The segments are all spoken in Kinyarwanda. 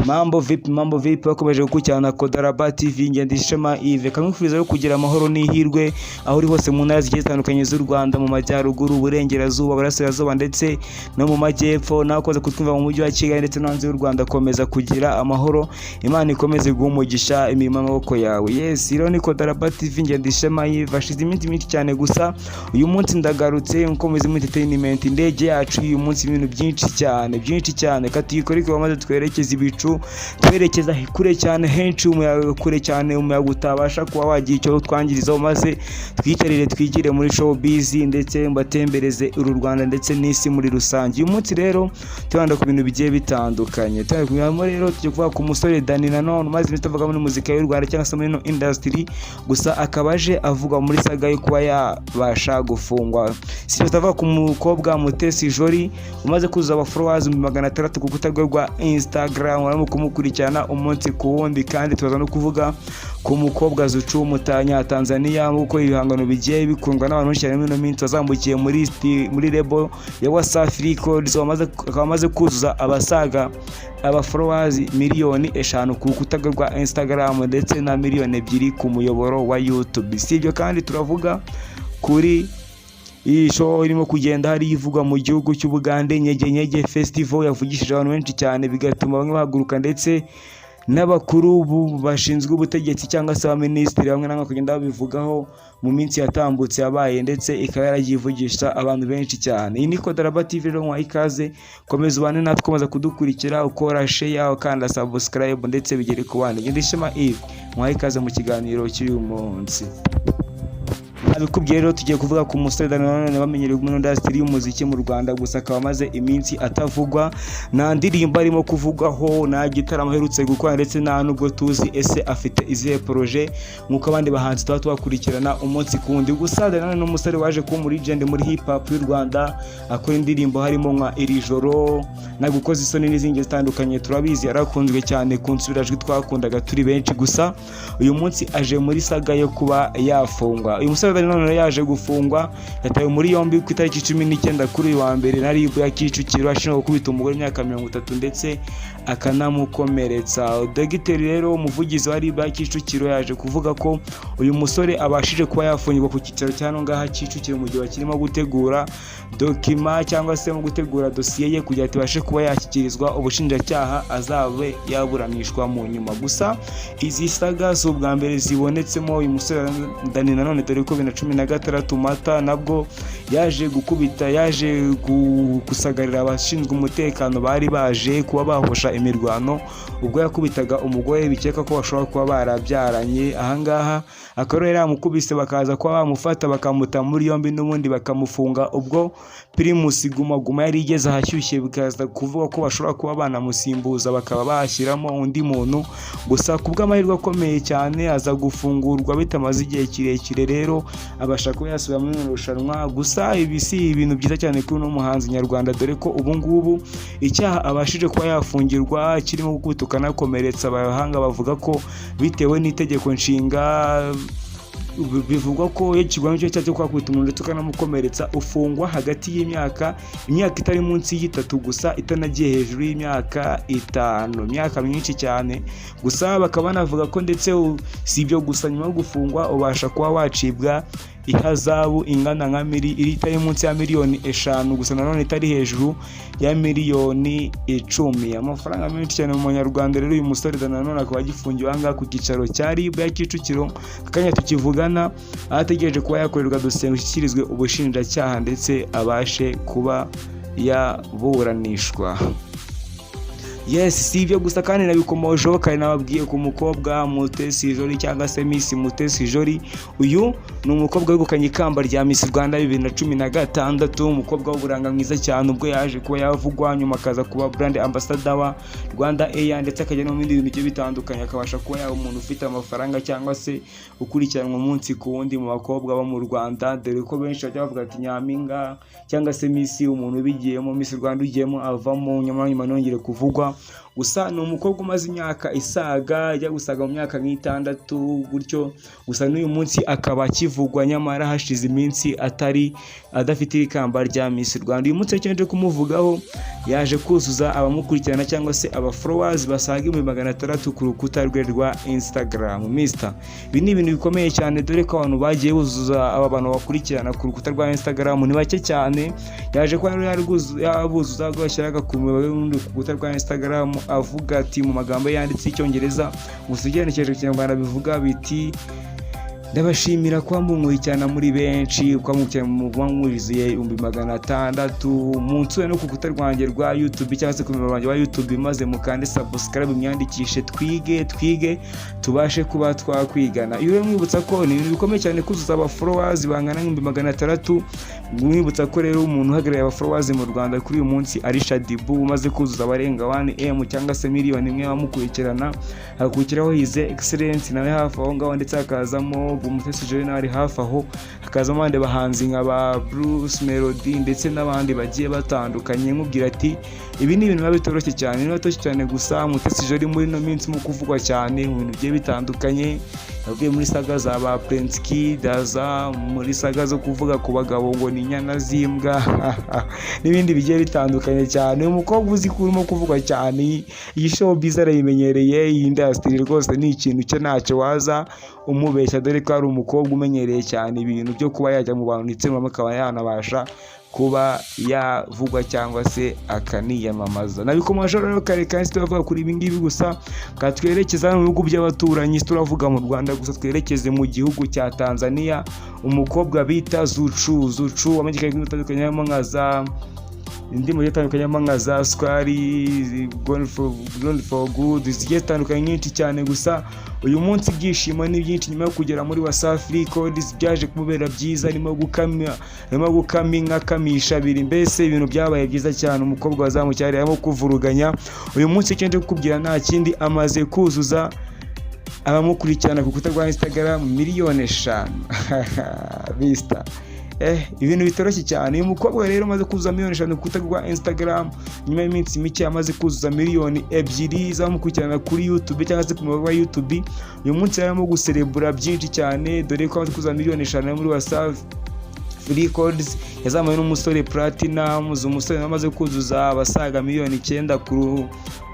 Mambo vipi bakomeje gukurikirana Kodaraba TV ngende Ishema Yves kamwifuriza yo kugira amahoro n'ihirwe aho uri hose mu ntara zigiye zitandukanye z'u Rwanda mu majyaruguru uburengerazuba burasirazuba ndetse no mu majyepfo nakoze kutwumva mu mujyi wa Kigali ndetse no hanze y'u Rwanda komeza kugira amahoro Imana ikomeze guhumugisha imirimo y'amaboko yawe. Yes, rero ni Kodaraba TV ngende Ishema Yves ashize iminsi myinshi cyane gusa uyu munsi ndagarutse nko mu entertainment indege yacu uyu munsi ibintu byinshi cyane katikorike bamaze twerekeza ibicu twerekeza kure cyane henshi umuyaga kure cyane umuyaga utabasha kuba wagiye icyo twangirizaho maze twicarire twigire muri showbiz ndetse mbatembereze uru Rwanda ndetse n'isi muri rusange. Uyu munsi rero tubanda ku bintu bigiye bitandukanye twakubwiramo rero tujye kuvuga ku musore Dani Nanone maze nitavuga muri muzika y'u Rwanda cyangwa se muri no industry gusa akabaje avuga muri saga yo kuba yabasha gufungwa. Si tutavuga ku mukobwa Mutesi Jolly umaze kuzuza aba followers 600 ku rukuta rwa Instagram uramo kumukurikirana umunsi ku wundi kandi tubaza no kuvuga ku mukobwa Zuchu Mutanya Tanzania uko ibihangano bigiye bikundwa n'abantu cyane muri no minsi azambukiye muri label ya Wasafi Records amaze kuzuza abasaga aba followers miliyoni 5 ku rukuta rwa Instagram ndetse na miliyoni 2 ku muyoboro wa YouTube. Sibyo kandi turavuga kuri iyi show irimo kugenda hari ivuga mu gihugu cy'Ubugande Nyege Festival yavugishije abantu benshi cyane bigatuma bamwe bahaguruka ndetse n'abakuru bashinzwe ubutegetsi cyangwa se abaminisitiri bamwe namwe kugenda babivugaho mu minsi yatambutse yabaye ndetse ikaba yaragivugisha abantu benshi cyane. Iyi ni Kodaraba TV rero mwa ikaze komeza ubane natwe komeza kudukurikira ukora share ukanda subscribe ndetse bigere ku bandi. Ngende Ishema Yves mwa ikaze mu kiganiro cy'uyu munsi. Abikubwiye rero tugiye kuvuga ku musore Dani Nanone bamenyereye muri industry y'umuziki mu Rwanda gusa akaba amaze iminsi atavugwa nta ndirimbo arimo kuvugwaho nta gitaramo aherutse gukora ndetse nta nubwo tuzi ese afite izihe projet nkuko abandi bahanzi twakurikirana umunsi kundi. Gusa Dani Nanone n'umusore waje kuba muri legend muri hip hop y'u Rwanda akora indirimbo harimo nka iri joro na gukoza isoni n'izindi zitandukanye turabizi yarakunzwe cyane kunsubirajwe twakundaga turi benshi gusa uyu munsi aje muri saga yo kuba yafungwa. Uyu musore None yaje gufungwa yatawe muri yombi ku itariki 19 kuri wa mbere na RIB ya Kicukiro ashinjwa gukubita umugore w'imyaka 30 ndetse akanamukomeretsa. Dogiteri rero umuvugizi wa RIB ya Kicukiro yaje kuvuga ko uyu musore abashije kuba yafungirwa ku kicaro cyano ngaha Kicukiro mu gihe bakirimo gutegura document cyangwa se mu gutegura dossier ye kugira ati bashe kuba yashyikirizwa ubushinjacyaha azabe yaburanishwa mu nyuma. Gusa izi saga z'ubwa mbere zibonetsemo uyu musore Dani Nanone dore ko 2016 Mata nabwo yaje gukubita yaje gusagarira abashinzwe umutekano bari baje kuba bahosha imirwano ubwo yakubitaga umugore bikeka ko bashobora kuba barabyaranye. Ahangaha akarere yamukubise bakaza kuba bamufata bakamuta muri yombi n'ubundi bakamufunga ubwo Primus Guma yari igeze ahashyushye bikaza kuvuga ko bashobora kuba banamusimbuza bakaba bashyiramo undi muntu. Gusa kubw'amahirwe akomeye cyane aza gufungurwa bitamaze igihe kirekire rero abasha kuba yasubira muri rushanwa. Gusa ibi si ibintu byiza cyane kuri no muhanzi nyarwanda dore ko ubu ngubu icyaha abashije kuba yafungirwa kirimo gukutukana nakomeretsa abahanga bavuga ko bitewe n'itegeko nshinga bivugwa ko yekigwa cyo cyo kwakubita umuntu tukanamukomeretsa ufungwa hagati y'imyaka itari munsi y'itatu gusa itanagiye hejuru y'imyaka 5 imyaka myinshi cyane. Gusa bakaba navuga ko ndetse si ibyo gusa nyuma yo gufungwa ubasha kuba wacibwa ihazabu ingana nka itari munsi ya miliyoni 5 gusa nanone itari hejuru ya miliyoni 10 amafaranga menshi cyane mu Manyarwanda. Rero uyu musore Dani Nanone akaba agifungiwe anga ku kicaro cya RIB ya Kicukiro akanya tukivugana ategereje kuba yakorerwa dosiye gushyikirizwe ubushinjacyaha ndetse abashe kuba yaburanishwa. Yes, si ibyo gusa kandi nabikomojeho kandi nababwiye ku mukobwa Mutesi Jolly cyangwa se Miss Mutesi Jolly. Uyu ni umukobwa wegukanye ikamba rya Miss Rwanda 2016 umukobwa w'uburanga mwiza cyane ubwo yaje kuba yavugwa nyuma akaza kuba brand ambassador wa Rwanda Air ndetse akajya no mu bindi bintu bitandukanye akabasha kuba yaba umuntu ufite amafaranga cyangwa se ukurikiranwa umunsi ku wundi mu bakobwa bo mu Rwanda dore ko benshi bajya bavuga ati Nyampinga cyangwa se Miss umuntu ubigiyemo Miss Rwanda ugiyemo avamo nyuma nongere kuvugwa gusa ni umukobwa umaze imyaka isaga ijya gusaga mu myaka nk'itandatu gutyo, gusa n'uyu munsi akaba akivugwa nyamara hashize iminsi adafite ikamba rya Miss Rwanda. Uyu munsi cyaje kumuvugaho yaje kuzuza abamukurikirana cyangwa se aba followers basaga 600 ku rukuta rwe rwa Instagram. Mr. Ibi ni ibintu bikomeye cyane dore ko abantu bagiye buzuza aba bantu bakurikirana ku rukuta rwa Instagram ni bake cyane. Yaje ko yabuzuza gashyiraga ku rukuta rwa Instagram avuga ati mu magambo yanditse icyongereza gusa ugenekereje Kinyarwanda bivuga biti ndabashimira kwa munkuye cyane muri benshi kwa mwuriziye 600 munsi no ku rukuta rwanjye rwa YouTube cyangwa se ku mibare wanjye wa YouTube maze mukande subscribe myandikishe twige tubashe kuba twakwigana. Iyo mwibutsa ko ni ibintu bikomeye cyane kuzuza aba followers bangana 600. Mwibutsa ko rero umuntu uhagarariye aba followers mu Rwanda kuri uyu munsi ari Shadibu umaze kuzuza abarenga 1M cyangwa se miliyoni imwe bamukurikirana, hakurikiraho His Excellence nawe hafi aho ngaho ndetse hakazamo Umutesi Jolly nawe ari hafi aho, hakazamo abandi bahanzi nka ba Bruce Melody ndetse n'abandi bagiye batandukanye. Nkubwira ati ibi ni ibintu bitoroshye cyane, ni batoroshye cyane gusa Umutesi Jolly muri no minsi mu kuvugwa cyane mu bintu bigiye bitandukanye, yavuye muri saga za ba Prince Kid, aza muri saga zo kuvuga ku bagabo ngo ni inyana zimbwa n'ibindi bigiye bitandukanye cyane. Umukobwa uzi kurimo kuvugwa cyane, iyi show bizarre yimenyereye, iyi industry rwose ni ikintu cyo ntacyo waza umubeshya dore ko ari umukobwa umenyereye cyane ibintu byo kuba yajya mu bantu ndetse akaba yanabasha kuba yavugwa cyangwa se akaniyamamaza. Nabikomeje rero kare kandi tuvuga kuri ibi ngibi gusa katwerekeza mu bihugu by'abaturanyi, turavuga mu Rwanda gusa twerekeze mu gihugu cya Tanzania. Umukobwa bita Zuchu wamenyekanye n'utandukanye nka za indimo zitandukanye nka za Squari, Gone for Good zigiye zitandukanye nyinshi cyane. Gusa uyu munsi ibyishimo ni byinshi nyuma yo kugera muri Wasafi Records byaje kumubera byiza, arimo gukama kamisha biri, mbese ibintu byabaye byiza cyane. Umukobwa wazamucyari arimo kuvuruganya. Uyu munsi cyo kukubwira nta kindi amaze kuzuza abamukurikirana ku rukuta rwa Instagram 5 miliyoni. Mr. Ibintu bitoroshye cyane. Uyu mukobwa rero amaze kuzuza 5 miliyoni ku rukuta rwa Instagram nyuma y'iminsi mike amaze kuzuza 2 miliyoni zamukurikirana kuri YouTube cyangwa se ku mubare wa YouTube. Uyu munsi arimo guserebura byinshi cyane dore ko amaze kuzuza 5 miliyoni muri Wasafi Records. Yazamuye n'umusore Platinum, umusore amaze kuzuza abasaga 9 miliyoni ku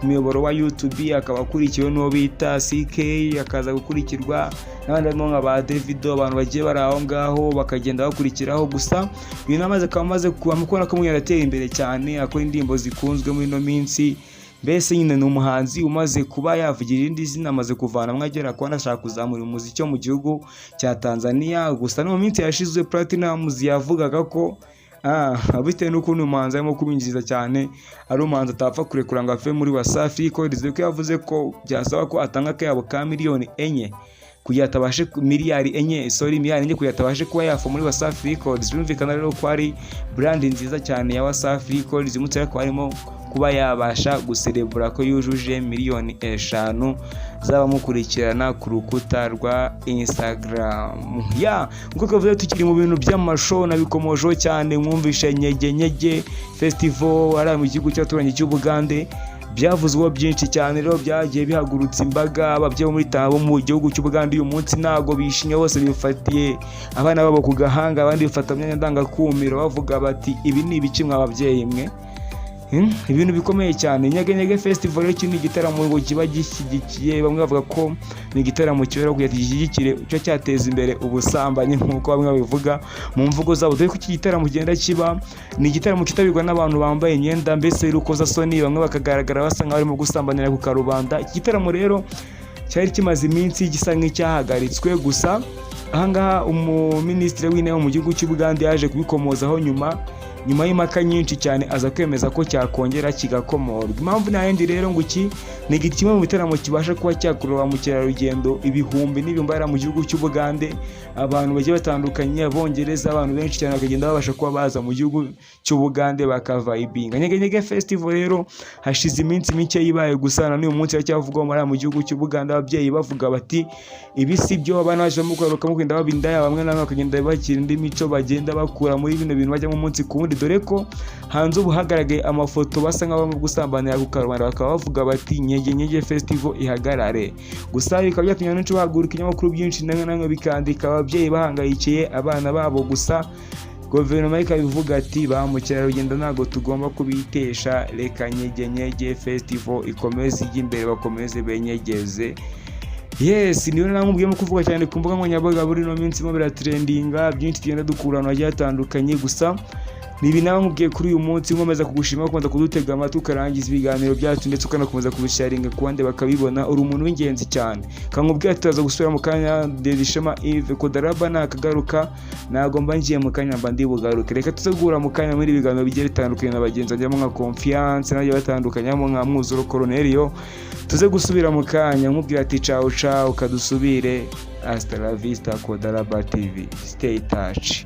muyoboro wa YouTube, akaba akurikiwe n'uwo bita CK, akaza gukurikirwa n'abandi barimo nka ba Davido, abantu bagiye bari aho ngaho bakagenda bakurikiraho. Gusa ibintu amaze kubona ko yarateye imbere cyane, akora indirimbo zikunzwe muri no minsi. Mbese nyine ni umuhanzi umaze kuba yavugira irindi zina, amaze kuvana mwagera ko anashaka kuzamura umuziki mu gihugu cya Tanzania. Gusa no mu minsi yashize Platinum yavugaga ko bitewe n'ukuntu umuhanzi arimo kubinjiza cyane, ari umuhanzi atapfa kurekura ngo ave muri Wasafi Records, ko yavuze ko byasaba ko atanga akayabo ka 4 miliyoni kugira atabashe miliyari 4 kugira atabashe kuba yafa muri Wasafi Records. Birumvikana rero ko ari brand nziza cyane ya Wasafi Records, imutse ko harimo kuba yabasha guserebura ko yujuje 5 miliyoni z'abamukurikirana ku rukuta rwa Instagram. Nkuko kavuze tukiri mu bintu by'amashow nabikomojo cyane, mwumvishe nyege festival ari mu gihugu cy'abaturanye cy'Ubugande. Byavuzweho byinshi cyane rero byagiye bihagurutsa imbaga. Ababyeyi muri Tabo mu gihugu cy'Ubugande uyu munsi nago bishimye, bose bifatiye abana babo ku gahanga, abandi bifata myanya ndangakumiro bavuga bati ibi ni ibiki mw'ababyeyi mwe. Ibintu bikomeye cyane. Nyege festival rero ni igitaramo ngo kiba gishyigikiye, bamwe bavuga ko ni igitaramo kibera kugira gishyigikire cyo cyateza imbere ubusambanyi nk'uko bamwe babivuga mu mvugo zabo, dore ko iki gitaramo kigenda kiba ni igitaramo kitabirwa n'abantu bambaye imyenda mbese rukoza soni, bamwe bakagaragara basa nkaho barimo gusambanira ku karubanda. Iki gitaramo rero cyari kimaze iminsi gisa nk'icyahagaritswe, gusa ahangaha umuministre w'intebe mu gihugu cy'Ubugande yaje kubikomozaho nyuma y'imaka nyinshi cyane, aza kwemeza ko cyakongera kigakomorwa. Impamvu n'ayindi rero ngo iki ni kimwe mu bitaramo kibasha kuba cyakurura mu mukerarugendo ibihumbi n'ibihumbi mu gihugu cy'Ubugande, abantu bagiye batandukanye, abongereza, abantu benshi cyane bakagenda babasha kuba baza mu gihugu cy'Ubugande bakavibinga. Nyege festival rero hashize iminsi mike yibaye, gusana n'uyu munsi cyavugwa mu gihugu cy'Ubugande, ababyeyi bavuga bati ibi si byo, abana baje mu kwaruka bakamo kugenda baba indaya, bamwe na bamwe bakagenda bakira indi mico bagenda bakura muri bino bintu bajya mu munsi ku wundi, dore ko hanze ubu hagaragaye amafoto basa nk'aho barimo gusambanira ku karubanda, bakaba bavuga bati nyege festival ihagarare. Gusa bikaba byatumye benshi bahaguruka, ibinyamakuru byinshi namwe bikandika ababyeyi bahangayikiye abana babo. Gusa guverinoma ikabivuga ati ba mukerarugendo ntabwo tugomba kubitesha, reka nyege festival ikomeze ijya imbere, bakomeze benyegeze. Yes, niyo namubwiye mu kuvuga cyane ku mbuga nkoranyambaga buri no minsi mo biratrendinga, byinshi tugenda dukura ahantu hagiye hatandukanye. Gusa nibi namubwiye kuri uyu munsi, nkomeza kugushima kubanza kudutega amatwi ukarangiza ibiganiro byacu ndetse ukanakomeza kubisharinga ku bandi bakabibona. Uri umuntu w'ingenzi cyane. Kankubwiye tutaza gusubira mu kanya. Ndishema Yves Kodaraba nakagaruka, ntago mba ngiye mu kanya, mba ndi bugaruke. Reka tuzegura mu kanya muri ibiganiro bigiye bitandukanye na bagenzi banjye nka Confiance n'abagiye batandukanye nka Mwuzuro Colonelio. Tuze gusubira mu kanya, nkubwira ati ciao ciao, kadusubire. Hasta la vista Kodaraba TV. Stay touch.